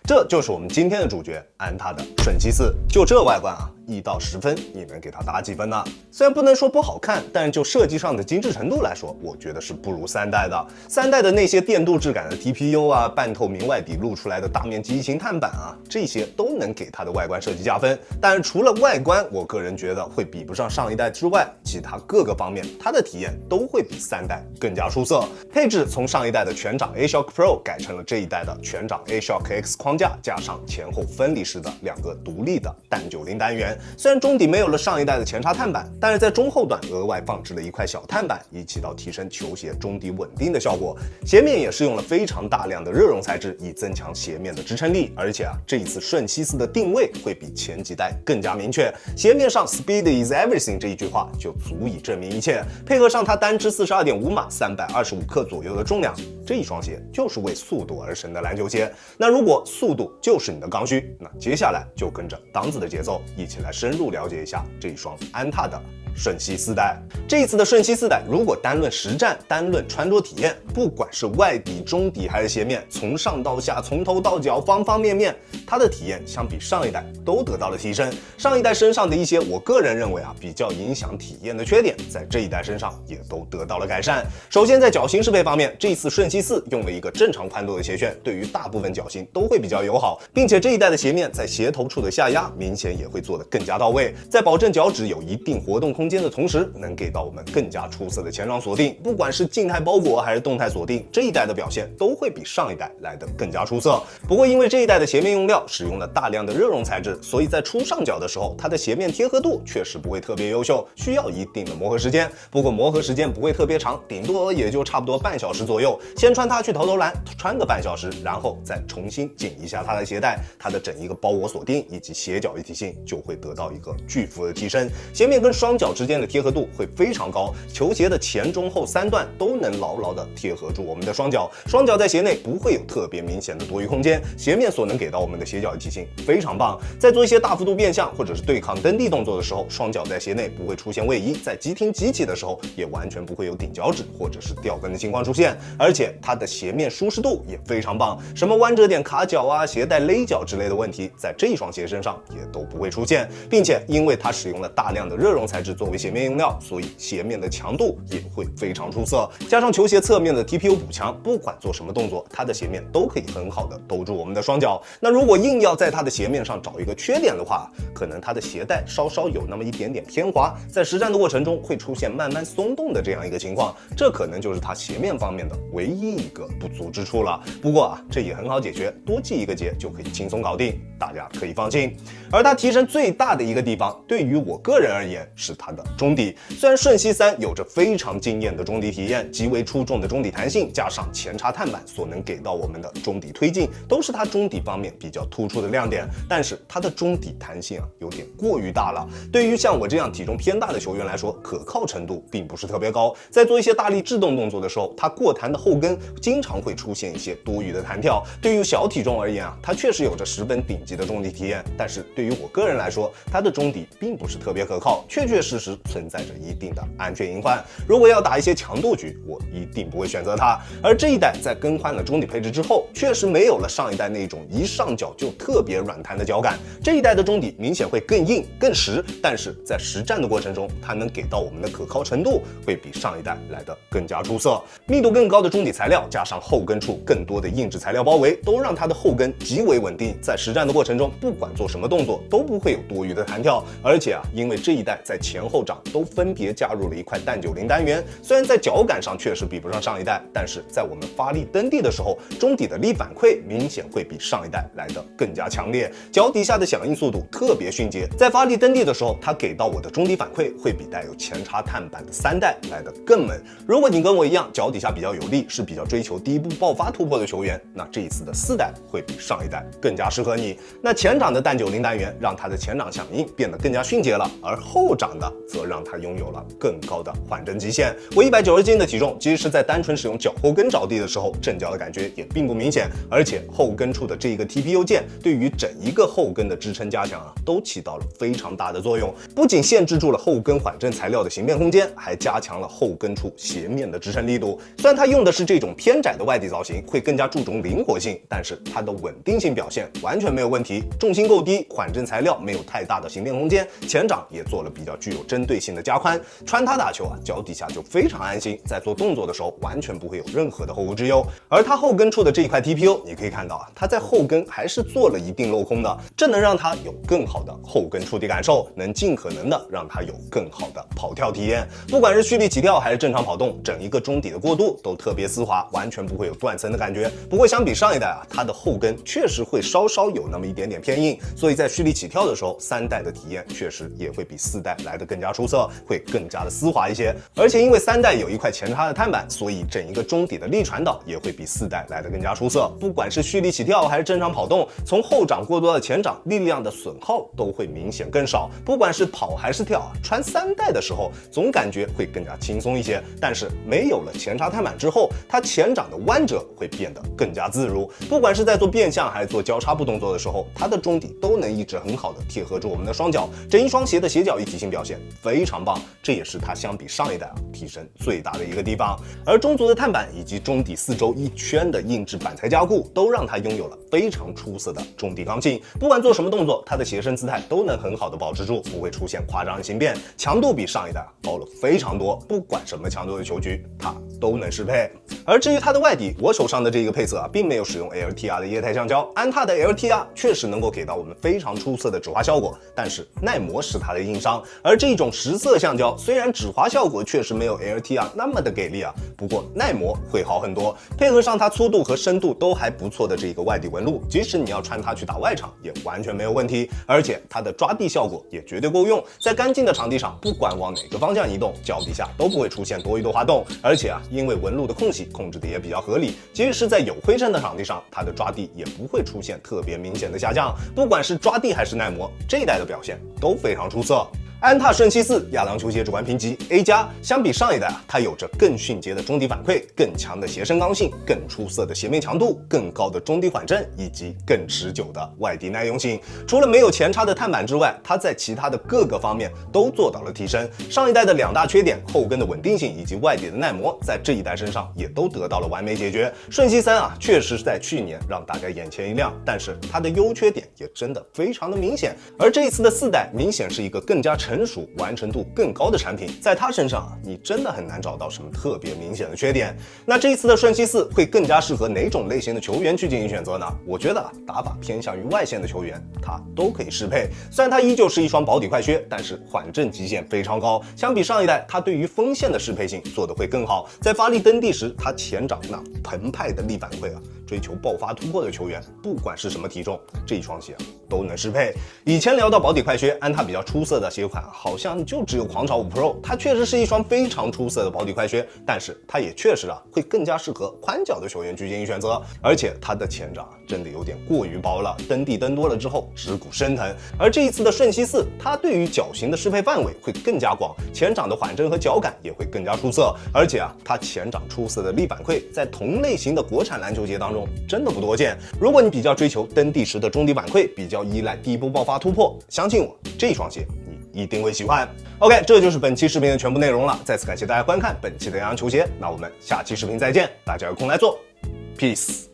這就是我們今天的主角安踏的瞬七4。就这外观啊，1到10分，你能给它打几分呢？虽然不能说不好看，但是就设计上的精致程度来说，我觉得是不如3代的。3代的那些电鍍质感的 TPU 啊，半透明外底露出来的大面积异形碳板啊，这些都能给它的外观设计加分。但是除了外观，我个人觉得会比不上上一代之外，其他各个方面它的体验都会比3代更加出色。配置从上一代的全掌 A-Shock Pro 改成了這一代的全掌 A-Shock X 框架，加上前後分離式的2個獨立的單90單元。雖然中底沒有了上一代的前插碳板，但是在中後段額外放置了一塊小碳板，以起到提升球鞋中底穩定的效果。鞋面也是用了非常大量的熱熔材質，以增強鞋面的支撐力。而且啊，這一次瞬七4的定位會比前幾代更加明確。鞋面上 Speed is everything 這一句話就足以證明一切。配合上它單支42.5碼325克左右的重量，這一雙鞋就是為速度而生的籃球鞋。那如果速度就是你的剛需，那接下來就跟着當子的節奏，一起來深入了解一下這一雙安踏的瞬七4代。這一次的瞬七4代，如果單論實戰，單論穿着體驗，不管是外底、中底還是鞋面，從上到下，從頭到腳，方方面面，它的體驗相比上一代都得到了提升。上一代身上的一些我個人認為啊比較影響體驗的缺點，在這一代身上也都得到了改善。首先在腳型適配方面，這一次瞬七4用了一個正常寬度的鞋楦，對於大部分腳型都會比較友好，並且這一代的鞋面在鞋頭處的下壓明顯也會做得更加到位，在保證腳趾有一定活動空間的同時，能給到我們更加出色的前掌鎖定。不管是靜態包裹還是動態鎖定，這一代的表現都會比上一代來得更加出色。不過因為這一代的鞋面用料使用了大量的熱熔材質，所以在初上腳的時候，它的鞋面貼合度確實不會特別優秀，需要一定的磨合時間。不過磨合時間不會特別長，頂多也就差不多半小時左右。先穿它去投籃，穿個半小時，然後再重新緊一下它的鞋帶，它的整一個包裹鎖定以及鞋腳一體性就會得到一個巨幅的提升。鞋面跟雙腳之間的貼合度會非常高，球鞋的前中後3段都能牢牢的貼合住我們的雙腳，雙腳在鞋內不會有特別明顯的多餘空間，鞋面所能給到我們的鞋腳一體性非常棒。在做一些大幅度變向或者是對抗蹬地動作的時候，雙腳在鞋內不會出現位移，在急停急起的時候也完全不會有頂腳趾或者是掉跟的情況出現，而且它的鞋面舒適度也非常棒，什麼彎折點卡腳啊、鞋帶勒腳之類的問題，在這一雙鞋身上也都不會出現，並且因為它使用了大量的熱熔材質作為鞋面用料，所以鞋面的強度也會非常出色。加上球鞋側面的 TPU 補強，不管做什麼動作，它的鞋面都可以很好的兜住我們的雙腳。那如果硬要在它的鞋面上找一個缺點的話，可能它的鞋帶稍稍有那麼一點點偏滑，在實戰的過程中會出現慢慢鬆動的這樣一個情況，這可能就是它鞋面方面的唯一一個不足之處了。不過啊，這也很好解決，多繫一個結就可以輕鬆搞定，大家可以放心。而它提升最大的一個地方，對於我個人而言是它的中底。雖然瞬七3有着非常驚豔的中底體驗，極為出眾的中底彈性，加上前插碳板所能給到我們的中底推進，都是它中底方面比較突出的亮點。但是它的中底彈性啊，有點過於大了。對於像我這樣體重偏大的球員來說，可靠程度並不是特別高。在做一些大力制動動作的時候，它過彈的後跟經常會出現一些多餘的彈跳。對於小體重而言啊，它確實有着10分頂級的中底體驗，但是對於我個人來說，它的中底並不是特別可靠，確確實實存在着一定的安全隱患。如果要打一些強度局，我一定不會選擇它。而這一代在更換了中底配置之後，確實沒有了上一代那種一上腳就特別軟彈的腳感。這一代的中底明顯會更硬更實，但是在實戰的過程中，它能給到我們的可靠程度會比上一代來得更加出色。密度更高的中底材料，加上後跟處更多的硬質材料包圍，都讓它的後跟極為穩定，在實戰的過程中，不管做什麼動作都不會有多餘的彈跳。而且啊，因為這一代在前後掌都分別加入了一塊單90單元，雖然在腳感上確實比不上上一代，但是在我們發力蹬地的時候，中底的力反饋明顯會比上一代來得更加強烈，腳底下的響應速度特別迅捷。在發力蹬地的時候，它給到我的中底反饋會比帶有前插碳板的3代來得更猛。如果你跟我一樣，腳底下比較有力，是比較追求第一步爆發突破的球員，那這一次的4代會比上一代更加適合你。那前掌的單90單元元讓它的前掌響應變得更加迅捷了，而後掌的則讓它擁有了更高的缓震极限。我190斤的体重，即使是在单纯使用脚后跟着地的时候，震脚的感觉也并不明显，而且后跟处的这一个 TPU 键对于整一个后跟的支撑加强都起到了非常大的作用，不仅限制住了后跟缓震材料的形变空间，还加強了後跟處斜面的支撐力度。雖然它用的是這種偏窄的外底造型，會更加注重靈活性，但是它的穩定性表現完全沒有問題，重心夠低，緩震材料沒有太大的形變空間，前掌也做了比較具有針對性的加寬，穿它打球腳底下就非常安心，在做動作的時候完全不會有任何的後顧之憂。而它後跟處的這一塊 TPU， 你可以看到它在後跟還是做了一定鏤空的，這能讓它有更好的後跟觸地感受，能盡可能的讓它有更好的跑跳體驗。不管是蓄力起跳還是正常跑動，整一個中底的過渡都特別絲滑，完全不會有斷層的感覺。不過相比上一代它的後跟確實會稍稍有那麼一點點偏硬，所以在蓄力起跳的時候，3代的體驗確實也會比4代來得更加出色，會更加的絲滑一些。而且因為3代有一塊前插的碳板，所以整一個中底的力傳導也會比4代來得更加出色。不管是蓄力起跳還是正常跑動，從後掌過渡到前掌，力量的損耗都會明顯更少。不管是跑還是跳，穿3代的時候總感覺會更加輕鬆一些。但是沒有了前插碳板之後，它前掌的彎折會變得更加自如。不管是在做變向還是做交叉步動作的時候，它的中底都能一直很好的貼合住我們的雙腳，整一雙鞋的斜角一體性表現非常棒，這也是它相比上一代提升最大的一個地方。而中足的碳板以及中底4周一圈的硬質板材加固，都讓它擁有了非常出色的中底剛性。不管做什麼動作，它的斜身姿態都能很好的保持住，不會出現誇張的形變，強度比上一代高了非常多，不管什麼強度的球局，它都能適配。而至於它的外底，我手上的這個配色並沒有使用 LTR 的液態橡膠，安踏的 LTR 確實能夠給到我們非常出色的指滑效果，但是耐磨是它的硬傷。而這種實色橡膠雖然指滑效果確實沒有 LTR 那麼的給力不過耐磨會好很多，配合上它粗度和深度都還不錯的這個外底紋路，即使你要穿它去打外場也完全沒有問題。而且它的抓地效果也絕對夠用，在乾淨的場地上，不管往哪個方向移動，腳底下都不會出現多餘的滑動。而且因為紋路的空隙控制的也比較合理，即使是在有灰塵的場地上，它的抓地也不會出現特別明顯的下降。不管是抓地還是耐磨，這一代的表現都非常出色。安踏瞬七4亞良球鞋主觀評級 A+，相比上一代它有着更迅捷的中底反饋，更強的鞋身剛性，更出色的鞋面強度，更高的中底緩震，以及更持久的外底耐用性。除了沒有前插的碳板之外，它在其他的各個方面都做到了提升。上一代的2大缺點，後跟的穩定性以及外底的耐磨，在這一代身上也都得到了完美解決。瞬七3確實是在去年讓大家眼前一亮，但是它的優缺點也真的非常的明顯。而這一次的4代明顯是一個更加成熟、完成度更高的產品，在它身上你真的很難找到什麼特別明顯的缺點。那這一次的瞬七4會更加適合哪種類型的球員去進行選擇呢？我覺得打法偏向於外線的球員，它都可以適配。雖然它依舊是一雙保底快靴，但是緩震極限非常高。相比上一代，它對於鋒線的適配性做得會更好。在發力蹬地時，它前掌那澎湃的力反饋追求爆發突破的球員，不管是什麼體重，這一雙鞋都能適配。以前聊到保底快靴，安踏比較出色的鞋款好像就只有狂潮5 Pro， 它確實是一雙非常出色的保底快靴，但是它也確實會更加適合寬腳的球員去進行選擇。而且它的前掌真的有點過於薄了，蹬地蹬多了之後指骨生疼。而這一次的瞬七4，它對於腳型的適配範圍會更加廣，前掌的緩震和腳感也會更加出色。而且它前掌出色的力反饋，在同類型的國產籃球鞋當中真的不多見。如果你比較追求蹬地時的中底反饋，比較依賴第一波爆發突破，相信我，這雙鞋你一定會喜歡。OK， 這就是本期視頻的全部內容了。再次感謝大家觀看本期的洋洋球鞋，那我們下期視頻再見，大家有空來做 ，Peace。